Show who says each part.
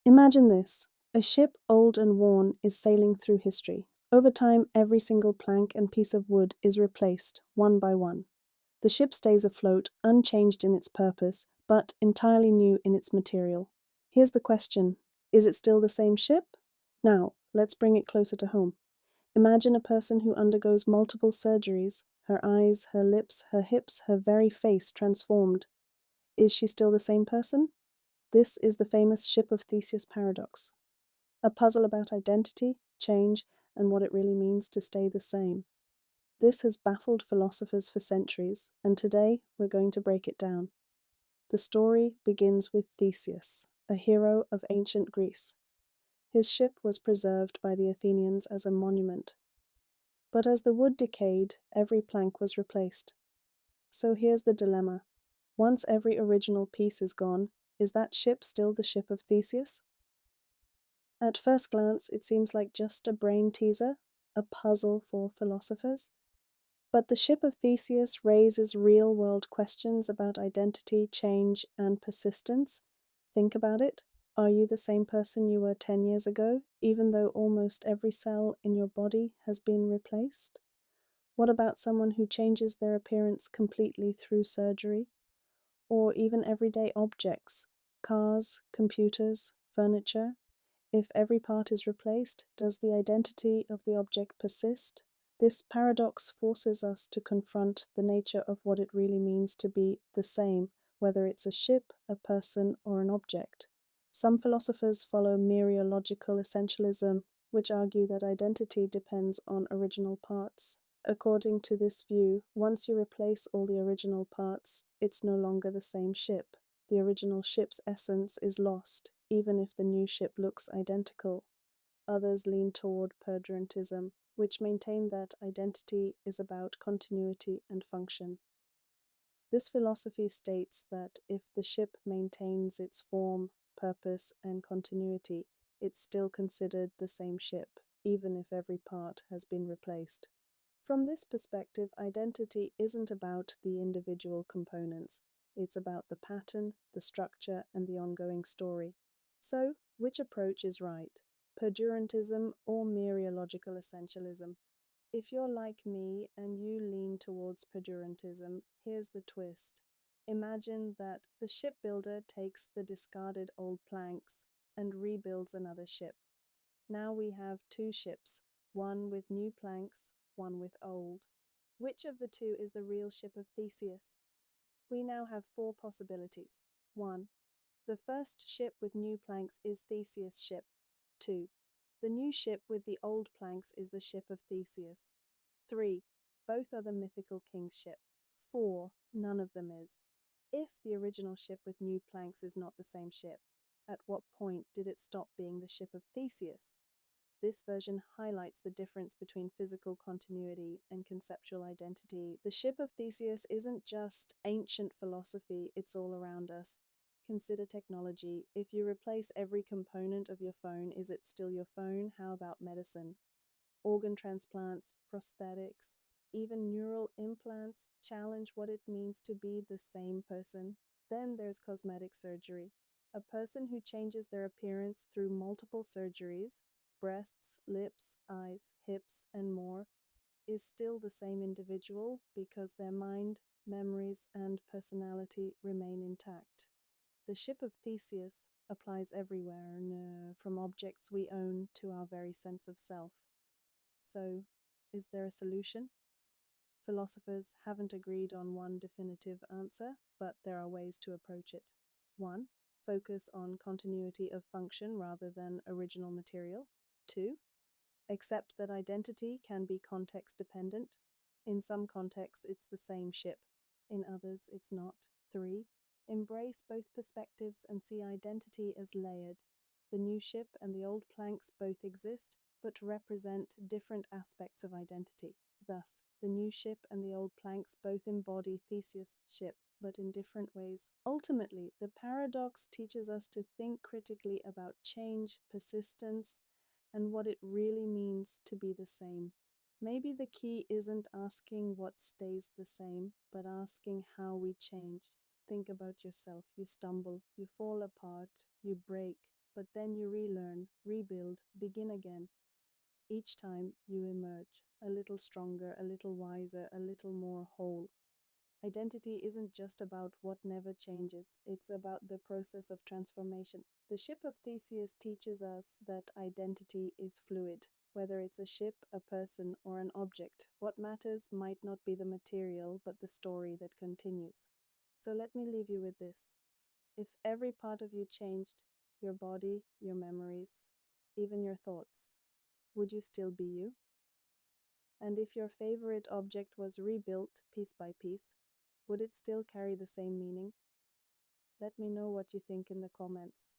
Speaker 1: Imagine this. A ship, old and worn, is sailing through history. Over time, every single plank and piece of wood is replaced, one by one. The ship stays afloat, unchanged in its purpose, but entirely new in its material. Here's the question: is it still the same ship? Now, let's bring it closer to home. Imagine a person who undergoes multiple surgeries, her eyes, her lips, her hips, her very face transformed. Is she still the same person? This is the famous Ship of Theseus paradox, a puzzle about identity, change, and what it really means to stay the same. This has baffled philosophers for centuries, and today we're going to break it down. The story begins with Theseus, a hero of ancient Greece. His ship was preserved by the Athenians as a monument. But as the wood decayed, every plank was replaced. So here's the dilemma. Once every original piece is gone, is that ship still the Ship of Theseus? At first glance, it seems like just a brain teaser, a puzzle for philosophers. But the Ship of Theseus raises real-world questions about identity, change, and persistence. Think about it. Are you the same person you were 10 years ago, even though almost every cell in your body has been replaced? What about someone who changes their appearance completely through surgery? Or even everyday objects, cars, computers, furniture? If every part is replaced, does the identity of the object persist? This paradox forces us to confront the nature of what it really means to be the same, whether it's a ship, a person, or an object. Some philosophers follow Mereological Essentialism, which argue that identity depends on original parts. According to this view, once you replace all the original parts, it's no longer the same ship. The original ship's essence is lost, even if the new ship looks identical. Others lean toward Perdurantism, which maintain that identity is about continuity and function. This philosophy states that if the ship maintains its form, purpose, and continuity, it's still considered the same ship, even if every part has been replaced. From this perspective, identity isn't about the individual components. It's about the pattern, the structure, and the ongoing story. So, which approach is right? Perdurantism or Mereological Essentialism? If you're like me and you lean towards Perdurantism, here's the twist. Imagine that the shipbuilder takes the discarded old planks and rebuilds another ship. Now we have two ships, one with new planks, one with old. Which of the two is the real Ship of Theseus? We now have four possibilities. 1. The first ship with new planks is Theseus' ship. 2. The new ship with the old planks is the Ship of Theseus. 3. Both are the mythical king's ship. 4. None of them is. If the original ship with new planks is not the same ship, at what point did it stop being the Ship of Theseus? This version highlights the difference between physical continuity and conceptual identity. The Ship of Theseus isn't just ancient philosophy, it's all around us. Consider technology. If you replace every component of your phone, is it still your phone? How about medicine? Organ transplants, prosthetics, even neural implants challenge what it means to be the same person. Then there's cosmetic surgery. A person who changes their appearance through multiple surgeries, breasts, lips, eyes, hips, and more, is still the same individual because their mind, memories, and personality remain intact. The Ship of Theseus applies everywhere, from objects we own to our very sense of self. So, is there a solution? Philosophers haven't agreed on one definitive answer, but there are ways to approach it. 1. Focus on continuity of function rather than original material. 2. Accept that identity can be context dependent. In some contexts, it's the same ship. In others, it's not. 3. Embrace both perspectives and see identity as layered. The new ship and the old planks both exist, but represent different aspects of identity. Thus, the new ship and the old planks both embody Theseus' ship, but in different ways. Ultimately, the paradox teaches us to think critically about change, persistence, and what it really means to be the same. Maybe the key isn't asking what stays the same, but asking how we change. Think about yourself. You stumble, you fall apart, you break. but then you relearn, rebuild, begin again. Each time you emerge, a little stronger, a little wiser, a little more whole. Identity isn't just about what never changes, it's about the process of transformation. The Ship of Theseus teaches us that identity is fluid. Whether it's a ship, a person, or an object, what matters might not be the material, but the story that continues. So let me leave you with this. If every part of you changed, your body, your memories, even your thoughts, would you still be you? And if your favorite object was rebuilt piece by piece, would it still carry the same meaning? Let me know what you think in the comments.